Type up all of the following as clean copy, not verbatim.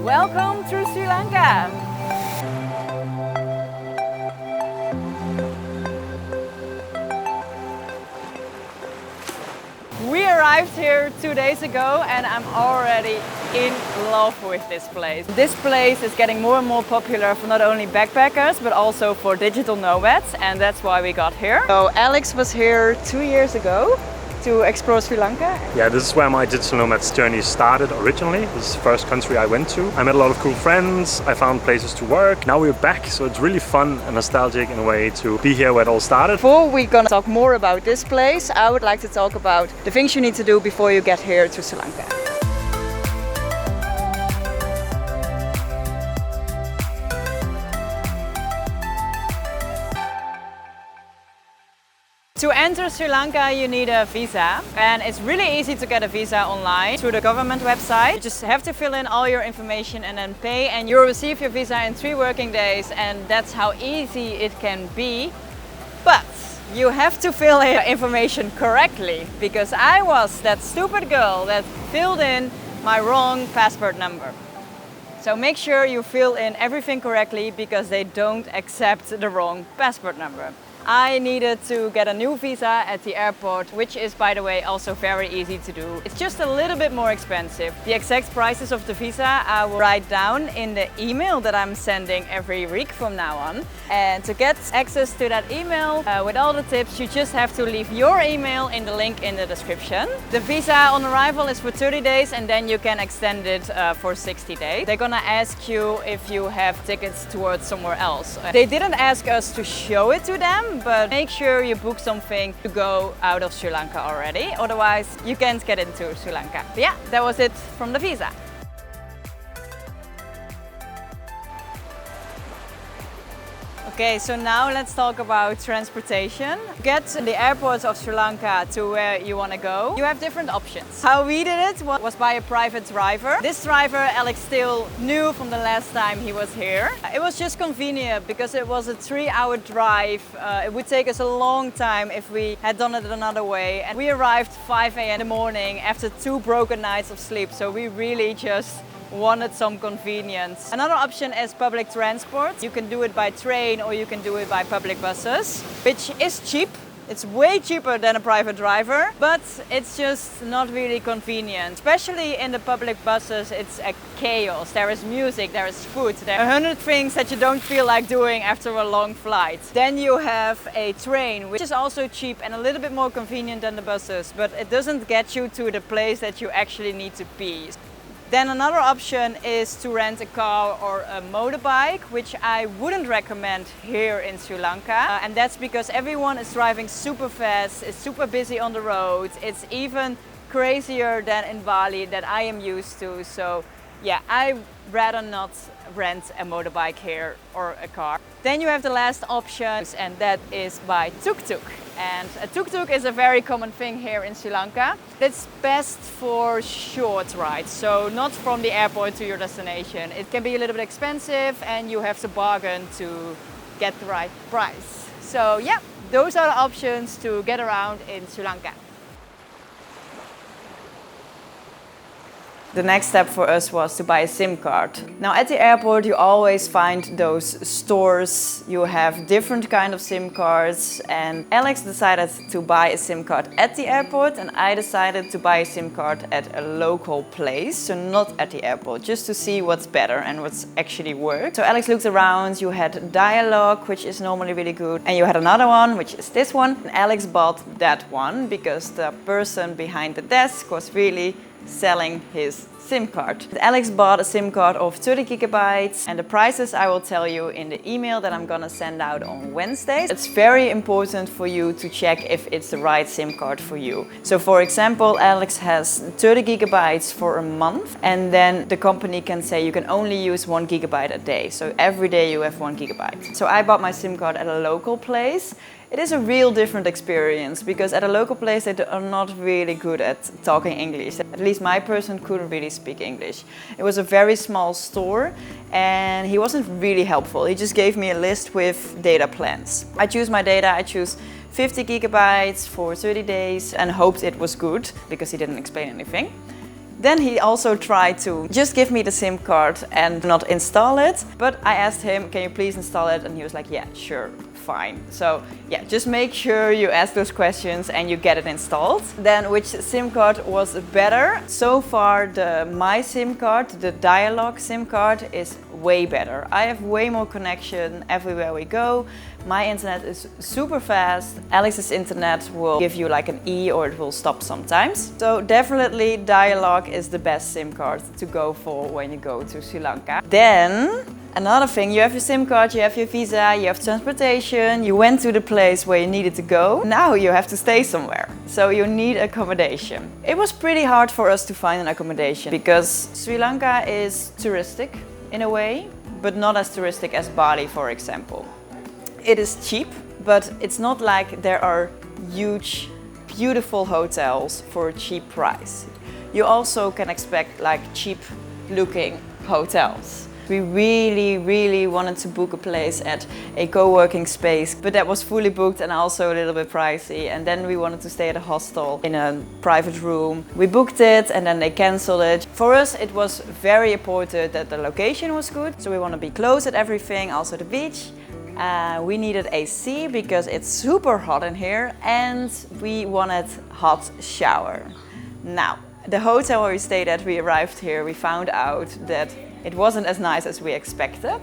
Welcome to Sri Lanka! We arrived here 2 days ago and I'm already in love with this place. This place is getting more and more popular for not only backpackers but also for digital nomads, and that's why we got here. So Alex was here 2 years ago to explore Sri Lanka. Yeah, this is where my digital nomads journey started originally. This is the first country I went to. I met a lot of cool friends, I found places to work. Now we're back, so it's really fun and nostalgic in a way to be here where it all started. Before we're gonna talk more about this place, I would like to talk about the things you need to do before you get here to Sri Lanka. To enter Sri Lanka, you need a visa, and it's really easy to get a visa online through the government website. You just have to fill in all your information and then pay, and you'll receive your visa in 3 working days, and that's how easy it can be. But you have to fill in your information correctly, because I was that stupid girl that filled in my wrong passport number. So make sure you fill in everything correctly, because they don't accept the wrong passport number. I needed to get a new visa at the airport, which is, by the way, also very easy to do. It's just a little bit more expensive. The exact prices of the visa I will write down in the email that I'm sending every week from now on. And to get access to that email with all the tips, you just have to leave your email in the link in the description. The visa on arrival is for 30 days and then you can extend it for 60 days. They're gonna ask you if you have tickets towards somewhere else. They didn't ask us to show it to them, but make sure you book something to go out of Sri Lanka already, otherwise you can't get into Sri Lanka. But yeah, that was it from the visa. Okay, so now let's talk about transportation. To get to the airports of Sri Lanka to where you want to go, you have different options. How we did it was by a private driver. This driver Alex still knew from the last time he was here. It was just convenient because it was a 3-hour drive. It would take us a long time if we had done it another way. And we arrived 5 a.m. in the morning after 2 broken nights of sleep. So we really just wanted some convenience. Another option is public transport. You can do it by train or you can do it by public buses, which is cheap. It's way cheaper than a private driver, but it's just not really convenient. Especially in the public buses, it's a chaos. There is music, there is food, there are 100 things that you don't feel like doing after a long flight. Then you have a train, which is also cheap and a little bit more convenient than the buses, but it doesn't get you to the place that you actually need to be. Then another option is to rent a car or a motorbike, which I wouldn't recommend here in Sri Lanka. And that's because everyone is driving super fast, it's super busy on the road. It's even crazier than in Bali that I am used to. So yeah, I'd rather not rent a motorbike here or a car. Then you have the last option, and that is by tuk-tuk. And a tuk-tuk is a very common thing here in Sri Lanka. It's best for short rides, so not from the airport to your destination. It can be a little bit expensive and you have to bargain to get the right price. So yeah, those are the options to get around in Sri Lanka. The next step for us was to buy a SIM card. Now at the airport you always find those stores. You have different kind of SIM cards, and Alex decided to buy a SIM card at the airport and I decided to buy a SIM card at a local place, so not at the airport, just to see what's better and what's actually works. So Alex looked around, you had Dialogue, which is normally really good, and you had another one, which is this one. And Alex bought that one because the person behind the desk was really selling his SIM card. Alex bought a SIM card of 30 gigabytes, and the prices I will tell you in the email that I'm gonna send out on Wednesday. It's very important for you to check if it's the right SIM card for you. So for example, Alex has 30 gigabytes for a month, and then the company can say you can only use 1 gigabyte a day. So every day you have 1 gigabyte. So I bought my SIM card at a local place. It is a real different experience because at a local place they are not really good at talking English. At least my person couldn't really speak English. It was a very small store and he wasn't really helpful. He just gave me a list with data plans. I choose my data, I choose 50 gigabytes for 30 days and hoped it was good because he didn't explain anything. Then he also tried to just give me the SIM card and not install it. But I asked him, can you please install it? And he was like, yeah, sure, fine. So yeah, just make sure you ask those questions and you get it installed. Then which SIM card was better? So far, my SIM card, the Dialog SIM card, is way better. I have way more connection everywhere we go. My internet is super fast. Alex's internet will give you like an E or it will stop sometimes. So definitely Dialog is the best SIM card to go for when you go to Sri Lanka. Then another thing, you have your SIM card, you have your visa, you have transportation, you went to the place where you needed to go. Now you have to stay somewhere. So you need accommodation. It was pretty hard for us to find an accommodation because Sri Lanka is touristic in a way, but not as touristic as Bali, for example. It is cheap, but it's not like there are huge, beautiful hotels for a cheap price. You also can expect like cheap looking hotels. We really wanted to book a place at a co-working space, but that was fully booked and also a little bit pricey. And then we wanted to stay at a hostel in a private room. We booked it and then they cancelled it. For us, it was very important that the location was good. So we want to be close at everything, also the beach. We needed AC because it's super hot in here and we wanted hot shower. Now, the hotel where we stayed at, we arrived here, we found out that it wasn't as nice as we expected.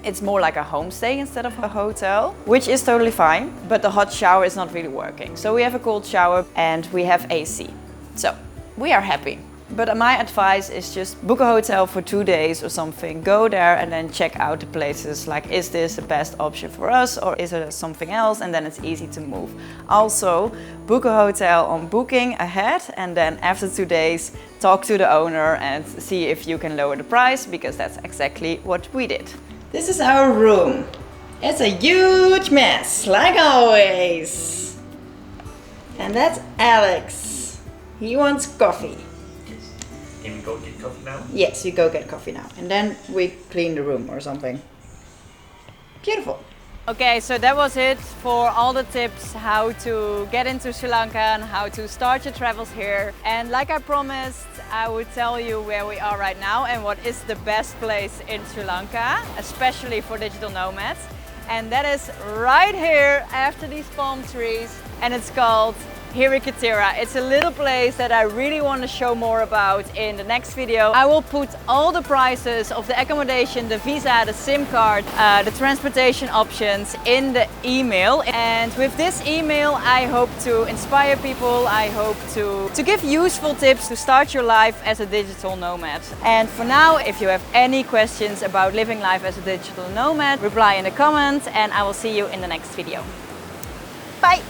It's more like a homestay instead of a hotel, which is totally fine, but the hot shower is not really working. So we have a cold shower and we have AC. So we are happy. But my advice is just book a hotel for 2 days or something. Go there and then check out the places. Like, is this the best option for us or is it something else? And then it's easy to move. Also, book a hotel on Booking ahead and then after 2 days, talk to the owner and see if you can lower the price because that's exactly what we did. This is our room. It's a huge mess, like always. And that's Alex. He wants coffee. Can we go get coffee now? Yes, you go get coffee now. And then we clean the room or something. Beautiful. Okay, so that was it for all the tips how to get into Sri Lanka and how to start your travels here. And like I promised, I would tell you where we are right now and what is the best place in Sri Lanka, especially for digital nomads. And that is right here after these palm trees, and it's called Hirikatira. It's a little place that I really want to show more about in the next video. I will put all the prices of the accommodation, the visa, the SIM card, the transportation options in the email. And with this email, I hope to inspire people. I hope to give useful tips to start your life as a digital nomad. And for now, if you have any questions about living life as a digital nomad, reply in the comments and I will see you in the next video. Bye!